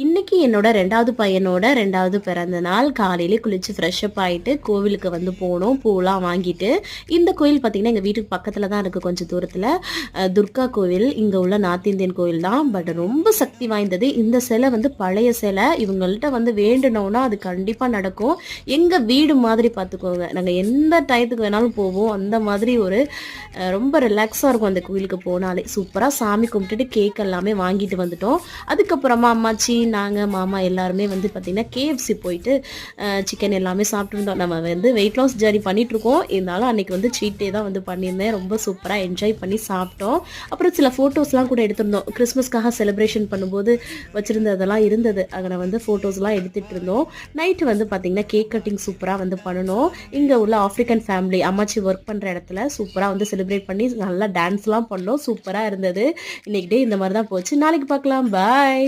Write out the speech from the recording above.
இன்னைக்கு என்னோட 2வது பையனோட 2வது பிறந்த நாள். காலையிலே குளிச்சு ஃப்ரெஷ் அப் ஆயிட்டு கோவிலுக்கு வந்து போனோம். பூலாம் வாங்கிட்டு. இந்த கோயில் பார்த்தீங்கன்னா, எங்க வீட்டுக்கு பக்கத்துல தான் இருக்கு கொஞ்சம் தூரத்துல. துர்கா கோவில். இங்க உள்ள நார்த் இந்தியன் கோயில் தான். பட் ரொம்ப சக்தி வாய்ந்தது. இந்த சிலை வந்து பழைய சிலை. இவங்கள்ட்ட வந்து வேண்டுனோம்னா அது கண்டிப்பா நடக்கும். எங்க வீடு மாதிரி பார்த்துக்கோங்க. நாங்க எந்த டயத்துக்கு வேணாலும் போவோம். அந்த மாதிரி ஒரு ரொம்ப ரிலாக்ஸா இருக்கும் அந்த கோயிலுக்கு போனாலே. சூப்பரா சாமி கும்பிட்டுட்டு கேக் எல்லாமே வாங்கிட்டு வந்துட்டோம். அதுக்கப்புறமா அம்மாச்சி நாங்கள் மாமா எல்லாருமே வந்து பார்த்திங்கன்னா கேஎஃப்சி போயிட்டு சிக்கன் எல்லாமே சாப்பிட்டுருந்தோம். நம்ம வந்து வெயிட் லாஸ் ஜர்னி பண்ணிகிட்ருக்கோம். இருந்தாலும் அன்றைக்கி வந்து சீட் டே தான் வந்து பண்ணியிருந்தேன். ரொம்ப சூப்பராக என்ஜாய் பண்ணி சாப்பிட்டோம். அப்புறம் சில ஃபோட்டோஸ்லாம் கூட எடுத்திருந்தோம். கிறிஸ்மஸ்க்காக செலிப்ரேஷன் பண்ணும்போது வச்சுருந்ததெல்லாம் இருந்தது. அதில் வந்து ஃபோட்டோஸ்லாம் எடுத்துகிட்டு இருந்தோம். நைட்டு வந்து பார்த்திங்கன்னா கேக் கட்டிங் சூப்பராக வந்து பண்ணணும். இங்கே உள்ள ஆஃப்ரிக்கன் ஃபேமிலி அம்மாச்சி ஒர்க் பண்ணுற இடத்துல சூப்பராக வந்து செலிப்ரேட் பண்ணி நல்லா டான்ஸ்லாம் பண்ணோம். சூப்பராக இருந்தது. இன்றைக்கி டே இந்த மாதிரி தான் போச்சு. நாளைக்கு பார்க்கலாம். பாய்.